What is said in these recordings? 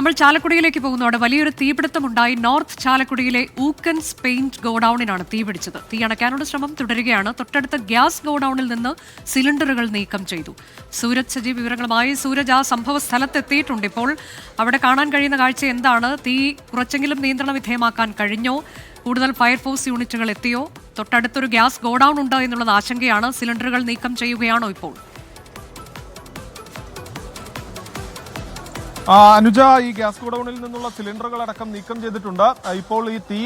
നമ്മൾ ചാലക്കുടിയിലേക്ക് പോകുന്നു. അവിടെ വലിയൊരു തീപിടുത്തമുണ്ടായി. നോർത്ത് ചാലക്കുടിയിലെ ഊക്കൻസ് പെയിന്റ് ഗോഡൌണിനാണ് തീപിടിച്ചത്. തീ അണയ്ക്കാനുള്ള ശ്രമം തുടരുകയാണ്. തൊട്ടടുത്ത ഗ്യാസ് ഗോഡൌണിൽ നിന്ന് സിലിണ്ടറുകൾ നീക്കം ചെയ്തു. സൂരജ് സജീവ് വിവരങ്ങളുമായി. സൂരജ്, ആ സംഭവ സ്ഥലത്തെത്തിയിട്ടുണ്ട്. ഇപ്പോൾ അവിടെ കാണാൻ കഴിയുന്ന കാഴ്ച എന്താണ്? തീ കുറച്ചെങ്കിലും നിയന്ത്രണ വിധേയമാക്കാൻ കഴിഞ്ഞോ? കൂടുതൽ ഫയർഫോഴ്സ് യൂണിറ്റുകൾ എത്തിയോ? തൊട്ടടുത്തൊരു ഗ്യാസ് ഗോഡൌൺ ഉണ്ട് എന്നുള്ളത് ആശങ്കയാണ്. സിലിണ്ടറുകൾ നീക്കം ചെയ്യുകയാണോ ഇപ്പോൾ? അനുജ, ഈ ഗ്യാസ് ഗോഡൌണിൽ നിന്നുള്ള സിലിണ്ടറുകൾ അടക്കം നീക്കം ചെയ്തിട്ടുണ്ട്. ഇപ്പോൾ ഈ തീ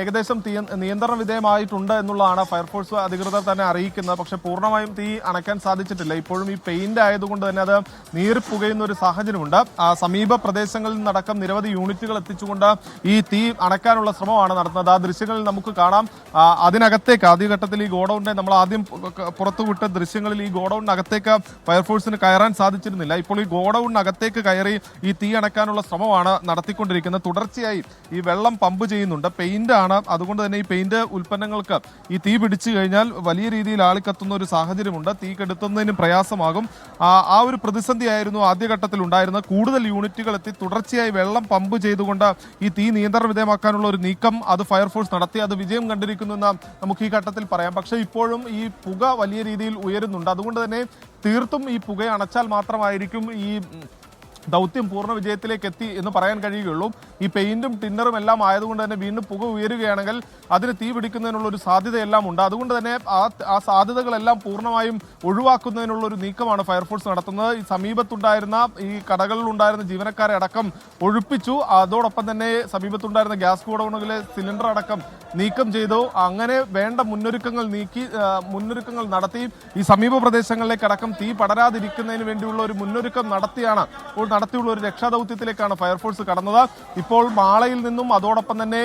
ഏകദേശം നിയന്ത്രണ വിധേയമായിട്ടുണ്ട് എന്നുള്ളതാണ് ഫയർഫോഴ്സ് അധികൃതർ തന്നെ അറിയിക്കുന്നത്. പക്ഷെ പൂർണ്ണമായും തീ അണയ്ക്കാൻ സാധിച്ചിട്ടില്ല. ഇപ്പോഴും ഈ പെയിന്റ് ആയതുകൊണ്ട് തന്നെ അത് നീറിപ്പുകയുന്ന ഒരു സാഹചര്യമുണ്ട്. സമീപ പ്രദേശങ്ങളിൽ നിന്നടക്കം നിരവധി യൂണിറ്റുകൾ എത്തിച്ചുകൊണ്ട് ഈ തീ അണയ്ക്കാനുള്ള ശ്രമമാണ് നടത്തുന്നത്. ആ ദൃശ്യങ്ങളിൽ നമുക്ക് കാണാം. അതിനകത്തേക്ക് ആദ്യഘട്ടത്തിൽ ഈ ഗോഡൌണിനെ നമ്മൾ ആദ്യം പുറത്തുവിട്ട ദൃശ്യങ്ങളിൽ ഈ ഗോഡൌണിനകത്തേക്ക് ഫയർഫോഴ്സിന് കയറാൻ സാധിച്ചിരുന്നില്ല. ഇപ്പോൾ ഈ ഗോഡൌണിനകത്തേക്ക് കയറി ഈ തീ അണയ്ക്കാനുള്ള ശ്രമമാണ് നടത്തിക്കൊണ്ടിരിക്കുന്നത്. തുടർച്ചയായി ഈ വെള്ളം പമ്പ് ചെയ്യുന്നുണ്ട്. പെയിന്റ് ആണ്, അതുകൊണ്ട് തന്നെ ഈ പെയിന്റ് ഉൽപ്പന്നങ്ങൾക്ക് ഈ തീ പിടിച്ചു കഴിഞ്ഞാൽ വലിയ രീതിയിൽ ആളിക്കത്തുന്ന ഒരു സാഹചര്യമുണ്ട്. തീ കെടുത്തുന്നതിനും പ്രയാസമാകും. ആ ഒരു പ്രതിസന്ധിയായിരുന്നു ആദ്യഘട്ടത്തിൽ ഉണ്ടായിരുന്നത്. കൂടുതൽ യൂണിറ്റുകൾ എത്തി തുടർച്ചയായി വെള്ളം പമ്പ് ചെയ്തുകൊണ്ട് ഈ തീ നിയന്ത്രണ വിധേയമാക്കാനുള്ള ഒരു നീക്കം അത് ഫയർഫോഴ്സ് നടത്തി. അത് വിജയം കണ്ടിരിക്കുന്നു എന്ന് നമുക്ക് ഈ ഘട്ടത്തിൽ പറയാം. പക്ഷേ ഇപ്പോഴും ഈ പുക വലിയ രീതിയിൽ ഉയരുന്നുണ്ട്. അതുകൊണ്ട് തന്നെ തീർത്തും ഈ പുക അണച്ചാൽ മാത്രമായിരിക്കും ഈ ദൗത്യം പൂർണ്ണ വിജയത്തിലേക്ക് എത്തി എന്ന് പറയാൻ കഴിയുകയുള്ളൂ. ഈ പെയിന്റും ടിന്നറും എല്ലാം ആയതുകൊണ്ട് തന്നെ വീണ്ടും പുക ഉയരുകയാണെങ്കിൽ അതിന് തീ പിടിക്കുന്നതിനുള്ള ഒരു സാധ്യതയെല്ലാം ഉണ്ട്. അതുകൊണ്ട് തന്നെ ആ സാധ്യതകളെല്ലാം പൂർണ്ണമായും ഒഴിവാക്കുന്നതിനുള്ള ഒരു നീക്കമാണ് ഫയർഫോഴ്സ് നടത്തുന്നത്. ഈ സമീപത്തുണ്ടായിരുന്ന ഈ കടകളിലുണ്ടായിരുന്ന ജീവനക്കാരെ അടക്കം ഒഴിപ്പിച്ചു. അതോടൊപ്പം തന്നെ സമീപത്തുണ്ടായിരുന്ന ഗ്യാസ് ഗോഡൌണുകളിലെ സിലിണ്ടർ അടക്കം നീക്കം ചെയ്തു. അങ്ങനെ വേണ്ട മുന്നൊരുക്കങ്ങൾ നടത്തി ഈ സമീപ പ്രദേശങ്ങളിലേക്ക് അടക്കം തീ പടരാതിരിക്കുന്നതിന് വേണ്ടിയുള്ള ഒരു മുന്നൊരുക്കം നടത്തിയുള്ള ഒരു രക്ഷാദൗത്യത്തിലേക്കാണ് ഫയർഫോഴ്സ് കടന്നത്. ഇപ്പോൾ മാളയിൽ നിന്നും അതോടൊപ്പം തന്നെ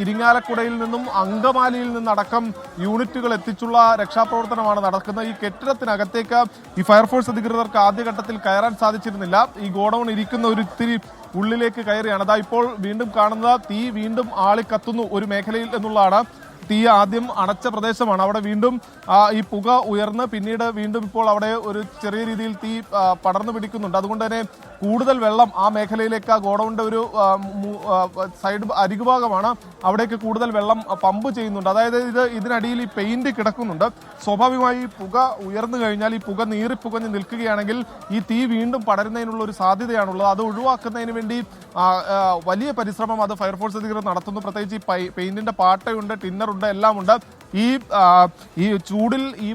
ഇരിങ്ങാലക്കുടയിൽ നിന്നും അങ്കമാലിയിൽ നിന്നടക്കം യൂണിറ്റുകൾ എത്തിച്ചുള്ള രക്ഷാപ്രവർത്തനമാണ് നടക്കുന്നത്. ഈ കെട്ടിടത്തിനകത്തേക്ക് ഈ ഫയർഫോഴ്സ് അധികൃതർക്ക് ആദ്യഘട്ടത്തിൽ കയറാൻ സാധിച്ചിരുന്നില്ല. ഈ ഗോഡൌൺ ഇരിക്കുന്ന ഒരു ഇത്തിരി ഉള്ളിലേക്ക് കയറിയാണ്. അതാ ഇപ്പോൾ വീണ്ടും കാണുന്നത് തീ വീണ്ടും ആളിക്കത്തുന്നു ഒരു മേഖലയിൽ എന്നുള്ളതാണ്. തീ ആദ്യം അടച്ച പ്രദേശമാണ്. അവിടെ വീണ്ടും ഈ പുക ഉയർന്ന് പിന്നീട് വീണ്ടും ഇപ്പോൾ അവിടെ ഒരു ചെറിയ രീതിയിൽ തീ പടർന്നു പിടിക്കുന്നുണ്ട്. അതുകൊണ്ട് തന്നെ കൂടുതൽ വെള്ളം ആ മേഖലയിലേക്ക്, ആ ഗോഡൌണിന്റെ ഒരു സൈഡ് അരികുഭാഗമാണ്, അവിടേക്ക് കൂടുതൽ വെള്ളം പമ്പ് ചെയ്യുന്നുണ്ട്. അതായത് ഇതിനടിയിൽ ഈ പെയിന്റ് കിടക്കുന്നുണ്ട്. സ്വാഭാവികമായി പുക ഉയർന്നു കഴിഞ്ഞാൽ ഈ പുക നീറിപ്പുകഞ്ഞ് നിൽക്കുകയാണെങ്കിൽ ഈ തീ വീണ്ടും പടരുന്നതിനുള്ള ഒരു സാധ്യതയാണുള്ളത്. അത് ഒഴിവാക്കുന്നതിന് വേണ്ടി വലിയ പരിശ്രമം അത് ഫയർഫോഴ്സ് അധികൃതർ നടത്തുന്നു. പ്രത്യേകിച്ച് ഈ പെയിന്റിന്റെ പാട്ടയുണ്ട്, ടിന്നറുണ്ട്, എല്ലാം ഉണ്ട്. ഈ ചൂടിൽ ഈ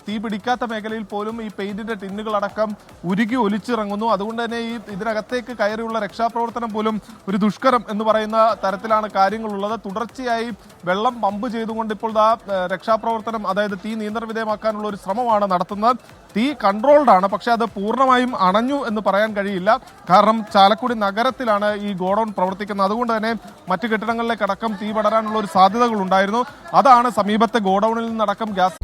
തീ പിടിക്കാത്ത മേഖലയിൽ പോലും ഈ പെയിന്റിന്റെ ടിന്നുകളടക്കം ഉരുകി ഒലിച്ചിറങ്ങുന്നു. അതുകൊണ്ട് തന്നെ ഈ ഇതിനകത്തേക്ക് കയറിയുള്ള രക്ഷാപ്രവർത്തനം പോലും ഒരു ദുഷ്കരം എന്ന് പറയുന്ന തരത്തിലാണ് കാര്യങ്ങളുള്ളത്. തുടർച്ചയായി വെള്ളം പമ്പ് ചെയ്തുകൊണ്ട് ഇപ്പോൾ രക്ഷാപ്രവർത്തനം, അതായത് തീ നിയന്ത്രണ വിധേയമാക്കാനുള്ള ഒരു ശ്രമമാണ് നടത്തുന്നത്. തീ കൺട്രോൾഡ് ആണ്, പക്ഷെ അത് പൂർണ്ണമായും അണഞ്ഞു എന്ന് പറയാൻ കഴിയില്ല. കാരണം ചാലക്കുടി നഗരത്തിലാണ് ഈ ഗോഡൌൺ പ്രവർത്തിക്കുന്നത്. അതുകൊണ്ട് തന്നെ മറ്റു കെട്ടിടങ്ങളിലേക്കടക്കം തീ പടരാനുള്ള ഒരു സാധ്യതകൾ ഉണ്ടായിരുന്നു. അതാണ് സമീപത്തെ ഗോഡൌണിൽ നിന്നടക്കം ഗ്യാസ്